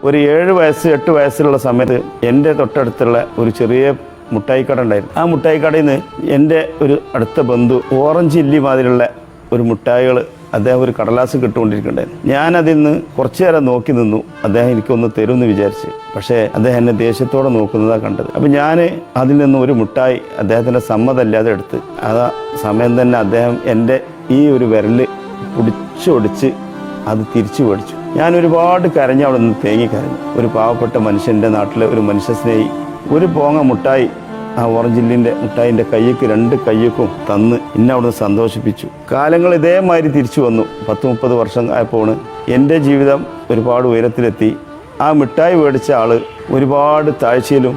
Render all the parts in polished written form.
ഒരു 7 വയസ്സ് 8 വയസ്സിലുള്ള സമയത്ത് എൻ്റെ തൊട്ടടുത്തുള്ള ഒരു ചെറിയ മുട്ടായിക്കട ഉണ്ടായിരുന്നു. ആ മുട്ടായിക്കടയിൽ നിന്ന് എൻ്റെ ഒരു അടുത്ത ബന്ധു ഓറഞ്ച് ഇല്ലി മാതിരിയുള്ള ഒരു മുട്ടായികൾ അദ്ദേഹം ഒരു കടലാസ് കിട്ടുകൊണ്ടിരിക്കുന്നുണ്ടായിരുന്നു. ഞാനതിൽ നിന്ന് കുറച്ചു നേരം നോക്കി നിന്നു. അദ്ദേഹം എനിക്കൊന്ന് തരുമെന്ന് വിചാരിച്ച്. പക്ഷേ അദ്ദേഹം എന്നെ ദേഷ്യത്തോടെ നോക്കുന്നതാണ് കണ്ടത്. അപ്പം ഞാൻ അതിൽ നിന്ന് ഒരു മുട്ടായി അദ്ദേഹത്തിൻ്റെ സമ്മതമല്ലാതെ എടുത്ത് ആ സമയം തന്നെ അദ്ദേഹം എൻ്റെ ഈ ഒരു വിരൽ പിടിച്ചൊടിച്ച് അത് തിരിച്ചു മേടിച്ചു. ഞാൻ ഒരുപാട് കരഞ്ഞ് അവിടെ നിന്ന് തേങ്ങിക്കരഞ്ഞു. ഒരു പാവപ്പെട്ട മനുഷ്യൻ്റെ നാട്ടിലെ ഒരു മനുഷ്യസ്നേഹി ഒരു പോങ്ങ മുട്ടായി ആ ഓറഞ്ചില്ലിൻ്റെ മുട്ടായിൻ്റെ കയ്യ്ക്ക് 2 കയ്യക്കും തന്ന് എന്നെ അവിടുന്ന് സന്തോഷിപ്പിച്ചു. കാലങ്ങൾ ഇതേമാതിരി തിരിച്ചു വന്നു. 10-30 വർഷം ആയപ്പോൾ എൻ്റെ ജീവിതം ഒരുപാട് ഉയരത്തിലെത്തി. ആ മിഠായി മേടിച്ച ആൾ ഒരുപാട് താഴ്ചയിലും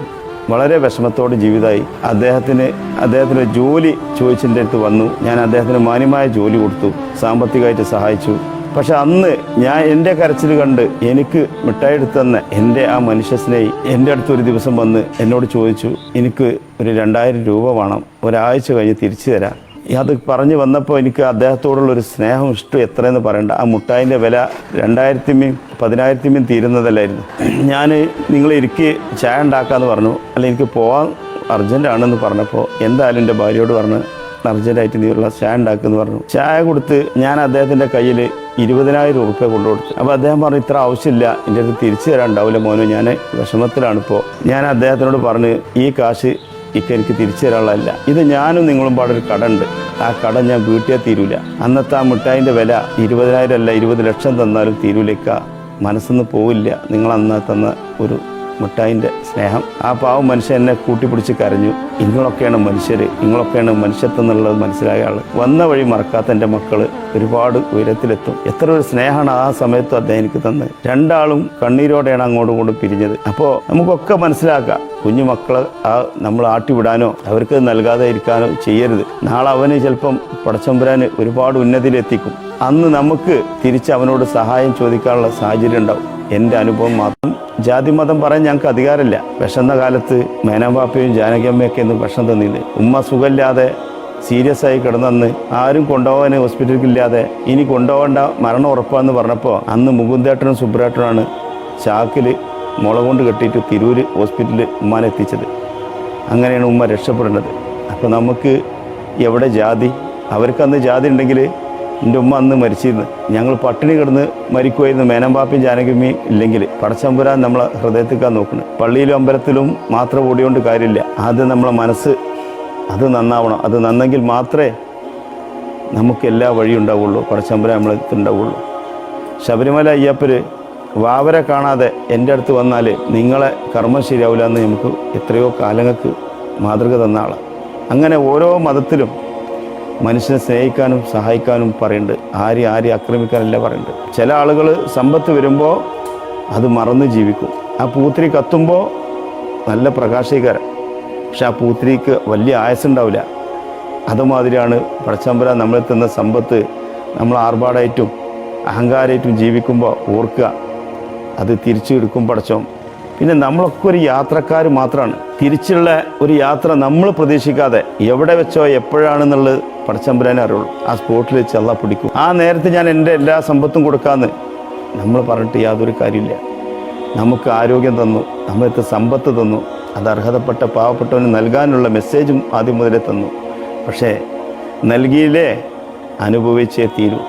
വളരെ വിഷമത്തോടെ ജീവിതമായി. അദ്ദേഹത്തിന് ജോലി ചോദിച്ചതിൻ്റെ അടുത്ത് വന്നു. ഞാൻ അദ്ദേഹത്തിന് മാന്യമായ ജോലി കൊടുത്തു, സാമ്പത്തികമായിട്ട് സഹായിച്ചു. പക്ഷെ അന്ന് ഞാൻ എൻ്റെ കരച്ചിൽ കണ്ട് എനിക്ക് മിഠായി എടുത്ത് തന്നെ എൻ്റെ ആ മനുഷ്യസ്നേഹി എൻ്റെ അടുത്ത് ഒരു ദിവസം വന്ന് എന്നോട് ചോദിച്ചു, എനിക്ക് ഒരു 2000 രൂപ വേണം, ഒരാഴ്ച കഴിഞ്ഞ് തിരിച്ചു തരാം. അത് പറഞ്ഞു വന്നപ്പോൾ എനിക്ക് അദ്ദേഹത്തോടുള്ളൊരു സ്നേഹം ഇഷ്ടം എത്രയെന്ന് പറയണ്ട. ആ മുട്ടായിൻ്റെ വില 2000 10,000 തീരുന്നതല്ലായിരുന്നു. ഞാൻ നിങ്ങൾ ഇരിക്ക് ചായ ഉണ്ടാക്കാമെന്ന് പറഞ്ഞു. അല്ല, എനിക്ക് പോകാൻ അർജൻറ്റാണെന്ന് പറഞ്ഞപ്പോൾ എന്തായാലും എൻ്റെ ഭാര്യയോട് പറഞ്ഞ് അർജൻറ്റായിട്ട് നീയുള്ള ചായ ഉണ്ടാക്കുമെന്ന് പറഞ്ഞു. ചായ കൊടുത്ത് ഞാൻ അദ്ദേഹത്തിൻ്റെ കയ്യിൽ 20,000 രൂപ കൊണ്ടുകൊടുത്തു. അപ്പോൾ അദ്ദേഹം പറഞ്ഞു, ഇത്ര ആവശ്യമില്ല, എൻ്റെ അടുത്ത് തിരിച്ചു തരാൻ ഉണ്ടാവില്ല മോനോ, ഞാൻ വിഷമത്തിലാണിപ്പോൾ. ഞാൻ അദ്ദേഹത്തിനോട് പറഞ്ഞ്, ഈ കാശ് എനിക്ക് തിരിച്ചു തരാനുള്ളതല്ല, ഇത് ഞാനും നിങ്ങളും പാടൊരു കട ഉണ്ട്, ആ കട ഞാൻ വീട്ടിൽ തീരൂല. അന്നത്തെ ആ മിഠായിൻ്റെ വില 20,000 അല്ല 20 ലക്ഷം തന്നാലും തീരൂലേക്ക, മനസ്സിന്ന് പോവില്ല നിങ്ങൾ അന്ന് തന്ന ഒരു മിഠായിൻ്റെ സ്നേഹം. ആ പാവം മനുഷ്യൻ എന്നെ കൂട്ടിപ്പിടിച്ച് കരഞ്ഞു. നിങ്ങളൊക്കെയാണ് മനുഷ്യർ, നിങ്ങളൊക്കെയാണ് മനുഷ്യത്വം എന്നുള്ളത് മനസ്സിലായ ആൾ. വന്ന വഴി മറക്കാത്ത എൻ്റെ മക്കൾ ഒരുപാട് ഉയരത്തിലെത്തും. എത്ര ഒരു സ്നേഹമാണ് ആ സമയത്തും അദ്ദേഹം എനിക്ക് തന്നത്. രണ്ടാളും കണ്ണീരോടെയാണ് അങ്ങോട്ടും ഇങ്ങോട്ടും പിരിഞ്ഞത്. അപ്പോൾ നമുക്കൊക്കെ മനസ്സിലാക്കാം, കുഞ്ഞു മക്കളെ നമ്മൾ ആട്ടിവിടാനോ അവർക്ക് നൽകാതെ ഇരിക്കാനോ ചെയ്യരുത്. നാളെ അവന് ചിലപ്പം പടച്ചമ്പുരാന് ഒരുപാട് ഉന്നതിയിലെത്തിക്കും. അന്ന് നമുക്ക് തിരിച്ച് അവനോട് സഹായം ചോദിക്കാനുള്ള സാഹചര്യം ഉണ്ടാവും. എൻ്റെ അനുഭവം മാത്രം. ജാതി മതം പറയാൻ ഞങ്ങൾക്ക് അധികാരമില്ല. വിഷന്ന കാലത്ത് മേനമ്പാപ്പയും ജാനകിയമ്മയൊക്കെ ഒന്നും ഭക്ഷണം തന്നില്ലേ. ഉമ്മ സുഖമില്ലാതെ സീരിയസ് ആയി കിടന്നന്ന് ആരും കൊണ്ടുപോകാൻ ഹോസ്പിറ്റലിലില്ലാതെ ഇനി കൊണ്ടുപോകേണ്ട, മരണം ഉറപ്പാന്ന് പറഞ്ഞപ്പോൾ അന്ന് മുകുന്ദേട്ടനും സുബ്രേട്ടനാണ് ചാക്കിൽ മുള കൊണ്ട് കെട്ടിയിട്ട് തിരൂര് ഹോസ്പിറ്റലിൽ ഉമ്മാനെ എത്തിച്ചത്. അങ്ങനെയാണ് ഉമ്മ രക്ഷപ്പെടേണ്ടത്. അപ്പോൾ നമുക്ക് എവിടെ ജാതി? അവർക്കന്ന് ജാതി ഉണ്ടെങ്കിൽ എൻ്റെ ഉമ്മ അന്ന് മരിച്ചിരുന്നു. ഞങ്ങൾ പട്ടിണി കിടന്ന് മരിക്കുമായിരുന്നു. മേനമ്പാപ്പയും ജാനകിയമ്മയും ഇല്ലെങ്കിൽ. പടച്ചമ്പുരാൻ നമ്മളെ ഹൃദയത്തിക്കാൻ നോക്കണം. പള്ളിയിലും അമ്പലത്തിലും മാത്രം ഓടിയോണ്ട് കാര്യമില്ല. ആദ്യം നമ്മളെ മനസ്സ് അത് നന്നാവണം. അത് നന്നെങ്കിൽ മാത്രമേ നമുക്ക് എല്ലാ വഴിയും ഉണ്ടാവുള്ളൂ, പടച്ചമ്പുരാൻ നമ്മളെത്തുണ്ടാവുള്ളൂ. ശബരിമല അയ്യപ്പര് വാവരെ കാണാതെ എൻ്റെ അടുത്ത് വന്നാൽ നിങ്ങളെ കർമ്മം ശരിയാവില്ല എന്ന് നമുക്ക് എത്രയോ കാലങ്ങൾക്ക് മാതൃക തന്ന ആളാണ്. അങ്ങനെ ഓരോ മതത്തിലും മനുഷ്യനെ സ്നേഹിക്കാനും സഹായിക്കാനും പറയുന്നുണ്ട്. ആരെയും ആക്രമിക്കാനല്ല പറയുന്നുണ്ട്. ചില ആളുകൾ സമ്പത്ത് വരുമ്പോൾ അത് മറന്ന് ജീവിക്കും. ആ പൂത്തിരി കത്തുമ്പോൾ നല്ല പ്രകാശീകരം, പക്ഷെ ആ പൂത്തിരിക്ക് വലിയ ആയുസ്സുണ്ടാവില്ല. അതുമാതിരിയാണ് പടച്ചമ്പുരാൻ നമ്മളെ തന്ന സമ്പത്ത് നമ്മൾ ആർഭാടായിട്ടും അഹങ്കാരമായിട്ടും ജീവിക്കുമ്പോൾ ഓർക്കുക, അത് തിരിച്ചു എടുക്കും പടച്ചോൻ. പിന്നെ നമ്മളൊക്കെ ഒരു യാത്രക്കാർ മാത്രമാണ്. തിരിച്ചുള്ള ഒരു യാത്ര നമ്മൾ പ്രതീക്ഷിക്കാതെ എവിടെ വെച്ചോ എപ്പോഴാണെന്നുള്ളത് പടച്ചമ്പുരാനെ അറിയുള്ളൂ. ആ സ്പോട്ടിൽ വെച്ച് അള്ളാഹ് പിടിക്കും. ആ നേരത്തെ ഞാൻ എൻ്റെ എല്ലാ സമ്പത്തും കൊടുക്കാമെന്ന് നമ്മൾ പറഞ്ഞിട്ട് യാതൊരു കാര്യമില്ല. നമുക്ക് ആരോഗ്യം തന്നു, നമ്മളെടുത്ത് സമ്പത്ത് തന്നു, അത് അർഹതപ്പെട്ട പാവപ്പെട്ടവന് നൽകാനുള്ള മെസ്സേജും ആദ്യം മുതലേ തന്നു. പക്ഷേ നൽകിയില്ലേ അനുഭവിച്ചേ തീരൂ.